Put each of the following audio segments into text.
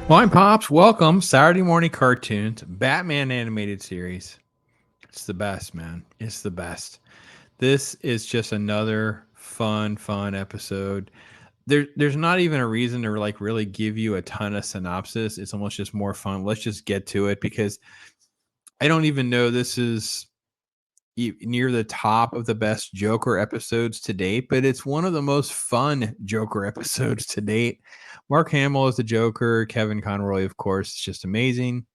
Well, I'm Pops. Welcome. Saturday morning cartoons, Batman animated series. It's the best, man. It's the best. This is just another fun episode. There's not even a reason to like really give you a ton of synopsis. It's almost just more fun. Let's just get to it because I don't even know this is near the top of the best Joker episodes to date, but it's one of the most fun Joker episodes to date. Mark Hamill is the Joker. Kevin Conroy, of course, is just amazing.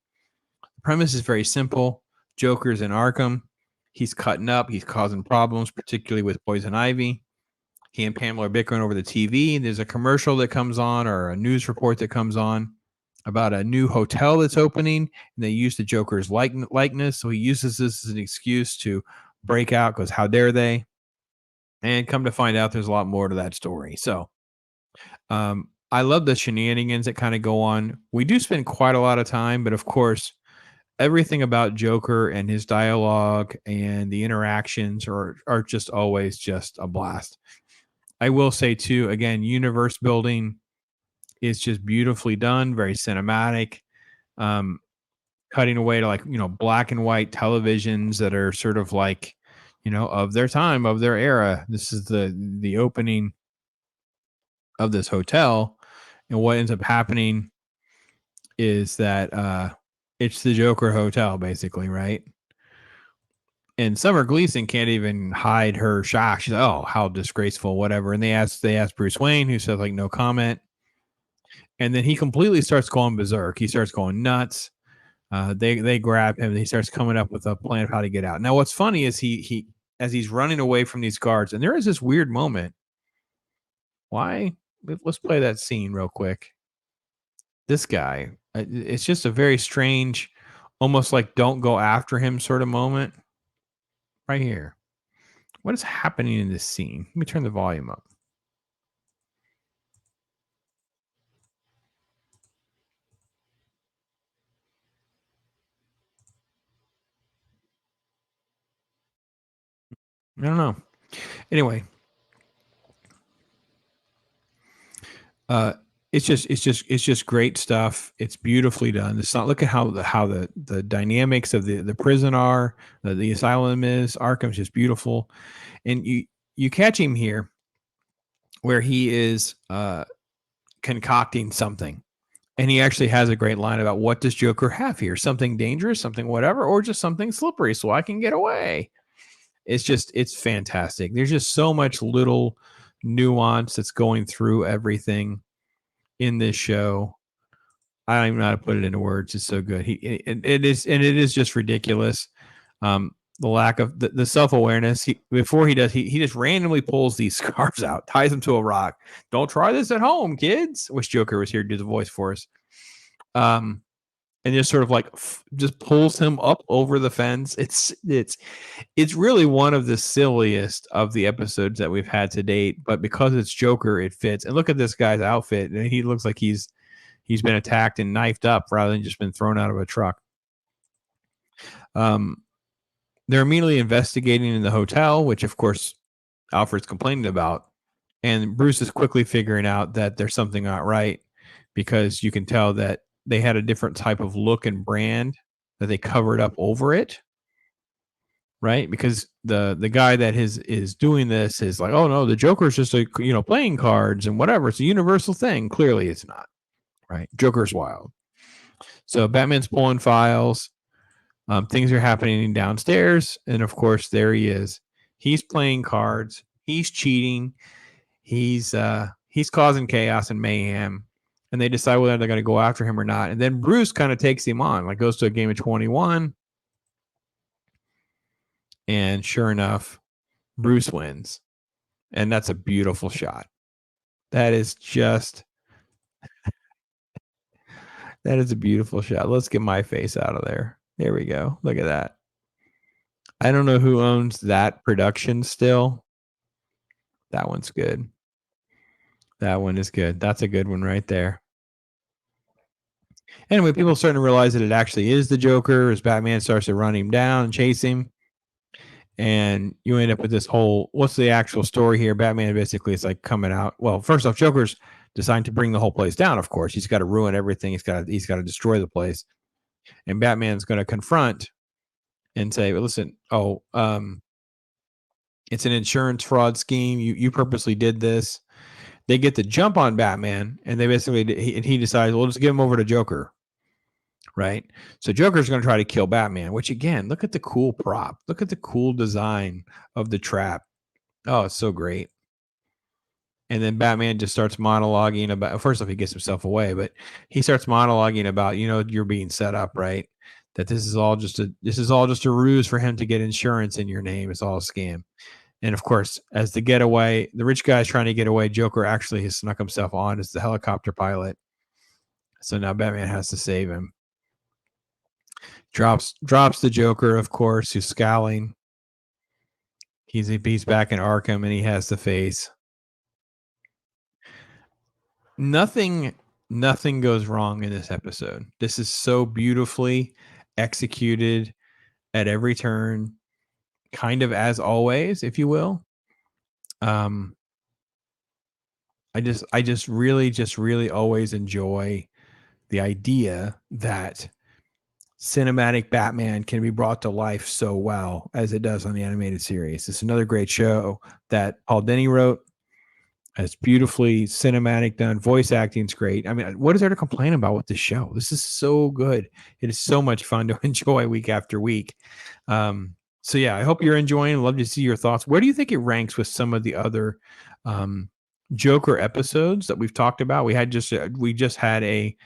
The premise is very simple. Joker's in Arkham. He's cutting up. He's causing problems, particularly with Poison Ivy. He and Pamela are bickering over the TV. There's a commercial that comes on or a news report that comes on about a new hotel that's opening, and they use the Joker's likeness. So he uses this as an excuse to break out because how dare they? And come to find out, there's a lot more to that story. So I love the shenanigans that kind of go on. We do spend quite a lot of time, but of course, everything about Joker and his dialogue and the interactions are just always just a blast. I will say too, again, universe building is just beautifully done, very cinematic. Um, Cutting away to like black and white televisions that are sort of like of their time, of their era. This is the opening of this hotel, and what ends up happening is that it's the Joker hotel, basically, right? And Summer Gleeson can't even hide her shock. She's like, "Oh, how disgraceful, whatever." And they ask Bruce Wayne, who says like no comment. And then he completely starts going berserk. He starts going nuts. They grab him. And he starts coming up with a plan of how to get out. Now, what's funny is he as he's running away from these guards, and there is this weird moment. Why? Let's play that scene real quick. This guy, it's just a very strange, almost like don't go after him sort of moment. Right here. What is happening in this scene? Let me turn the volume up. I don't know. Anyway, uh, it's just great stuff. It's beautifully done. It's not look at how the dynamics of the prison are, the asylum is. Arkham's just beautiful, and you catch him here where he is concocting something. And he actually has a great line about what does Joker have here? Something dangerous, something whatever, or just something slippery so I can get away. It's fantastic. There's just so much little nuance that's going through everything in this show. I don't even know how to put it into words. It's so good. It is just ridiculous. The lack of the self awareness. Before he does, he just randomly pulls these scarves out, ties them to a rock. Don't try this at home, kids. Wish Joker was here to do the voice for us. And just sort of like just pulls him up over the fence. It's really one of the silliest of the episodes that we've had to date, but because it's Joker, it fits. And look at this guy's outfit. And he looks like he's been attacked and knifed up rather than just been thrown out of a truck. They're immediately investigating in the hotel, which of course Alfred's complaining about. And Bruce is quickly figuring out that there's something not right because you can tell that they had a different type of look and brand that they covered up over it. Right? Because the guy that is doing this is like, oh no, the Joker's just a playing cards and whatever. It's a universal thing. Clearly it's not. Right? Joker's wild. So Batman's pulling files. Things are happening downstairs, and of course there he is. He's playing cards. He's cheating. He's causing chaos and mayhem, and they decide whether they're going to go after him or not. And then Bruce kind of takes him on, like goes to a game of 21, and sure enough, Bruce wins, and that's a beautiful shot. That is a beautiful shot. Let's get my face out of there. There we go. Look at that. I don't know who owns that production still. That one's good. That one is good. That's a good one right there. Anyway, people are starting to realize that it actually is the Joker as Batman starts to run him down and chase him. And you end up with this whole, what's the actual story here? Batman basically is like coming out. Well, first off, Joker's designed to bring the whole place down. Of course, he's got to ruin everything. He's got to destroy the place. And Batman's going to confront and say, "Listen, it's an insurance fraud scheme. You purposely did this." They get the jump on Batman, and he decides, "Well, just give him over to Joker." Right? So Joker's going to try to kill Batman, which again, look at the cool prop. Look at the cool design of the trap. Oh, it's so great. And then Batman just starts monologuing about, first off, he gets himself away, but he starts monologuing about, you're being set up, right? That this is all just a ruse for him to get insurance in your name. It's all a scam. And of course, as the getaway, the rich guy's trying to get away, Joker actually has snuck himself on as the helicopter pilot. So now Batman has to save him. Drops the Joker, of course, who's scowling. He's back in Arkham, and he has the face. Nothing goes wrong in this episode. This is so beautifully executed at every turn, kind of as always, if you will. I just really always enjoy the idea that cinematic Batman can be brought to life so well as it does on the animated series. It's another great show that Paul Dini wrote. It's beautifully cinematic done. Voice acting's great. I mean, what is there to complain about with this show? This is so good. It is so much fun to enjoy week after week. So yeah, I hope you're enjoying. I'd love to see your thoughts. Where do you think it ranks with some of the other Joker episodes that we've talked about? We just had a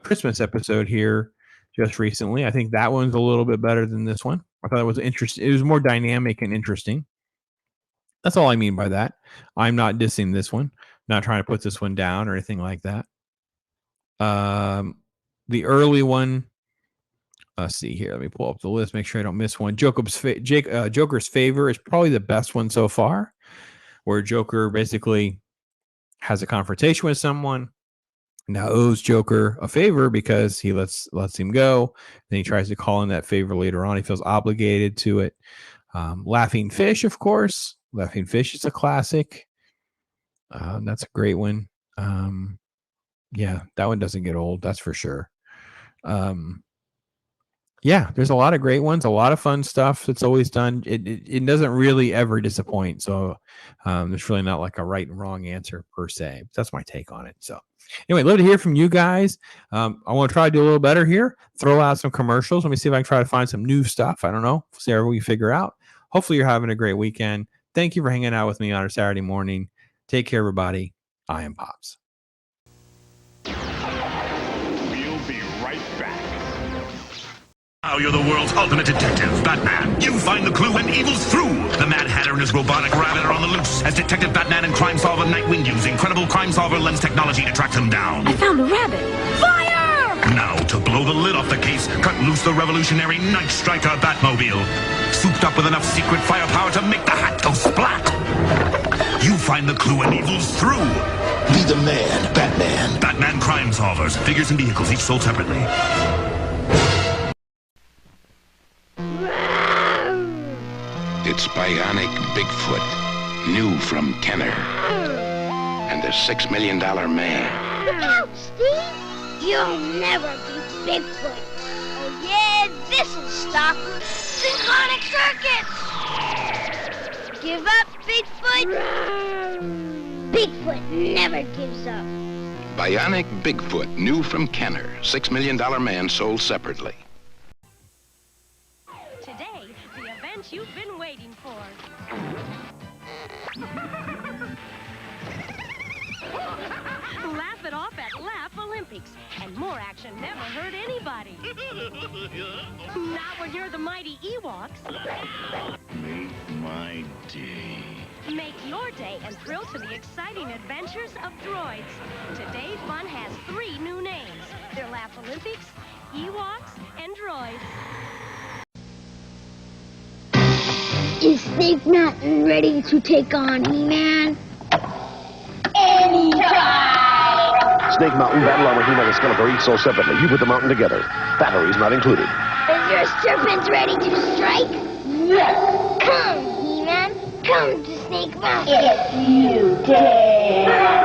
Christmas episode here just recently. I think that one's a little bit better than this one. I thought it was interesting. It was more dynamic and interesting. That's all I mean by that. I'm not dissing this one. Not trying to put this one down or anything like that. The early one. Let's see here. Let me pull up the list. Make sure I don't miss one. Joker's Favor is probably the best one so far, where Joker basically has a confrontation with someone. Now owes Joker a favor because he lets him go. Then he tries to call in that favor later on. He feels obligated to it. Laughing Fish, of course. Laughing Fish is a classic. That's a great one. Yeah, that one doesn't get old. That's for sure. Yeah, there's a lot of great ones, a lot of fun stuff that's always done. It doesn't really ever disappoint. So there's really not like a right and wrong answer per se. That's my take on it. So anyway, love to hear from you guys. I want to try to do a little better here. Throw out some commercials. Let me see if I can try to find some new stuff. I don't know. See how we figure out. Hopefully you're having a great weekend. Thank you for hanging out with me on a Saturday morning. Take care, everybody. I am Pops. We'll be right back. Now you're the world's ultimate detective, Batman. You find the clue and evil's through. The Mad Hatter and his robotic rabbit are on the loose as Detective Batman and crime solver Nightwing use incredible crime solver lens technology to track them down. I found the rabbit. Fire! Now, to blow the lid off the case, cut loose the revolutionary Night Striker Batmobile. Souped up with enough secret firepower to make the hat go splat. You find the clue and evil's through. Be the man, Batman. Batman Crime Solvers. Figures and vehicles, each sold separately. It's Bionic Bigfoot, new from Kenner. And the $6 Million Man. Look out, Steve! You'll never beat Bigfoot. Oh yeah, this'll stop synchronic circuits! Give up, Bigfoot! Bigfoot never gives up. Bionic Bigfoot, new from Kenner. $6 Million Man sold separately. Today, the event you've been waiting for. Laugh it off at Laugh Olympics, and more action never hurt anybody. Not when you're the mighty Ewoks. Make my day. Make your day and thrill to the exciting adventures of droids. Today, fun has 3 new names. They're Laugh Olympics, Ewoks, and droids. Is Snake Mountain ready to take on He-Man? Anytime! Snake Mountain, Battle Armor, He-Man, and Skeletor each sold separately. You put the mountain together. Batteries not included. Is your serpent ready to strike? Yes! Come, He-Man. Come to Snake Mountain. If you dare.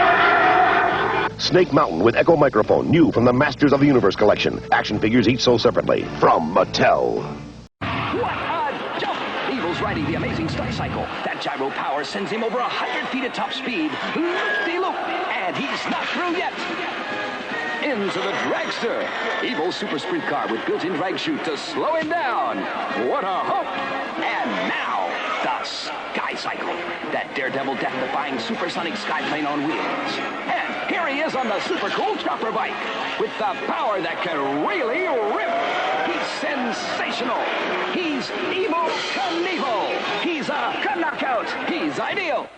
Snake Mountain with Echo Microphone, new from the Masters of the Universe collection. Action figures each sold separately. From Mattel. What a jump! Evil's riding the amazing Star Cycle. That gyro power sends him over 100 feet at top speed. Loop-de-loop! And he's not through yet. Into the dragster. Evil's super sprint car with built-in drag chute to slow him down. What a hope! And now, the Sky Cycle. That daredevil death-defying supersonic skyplane on wheels. And here he is on the super cool chopper bike. With the power that can really rip. He's sensational. He's Evil Knievel. He's a knockout. He's ideal.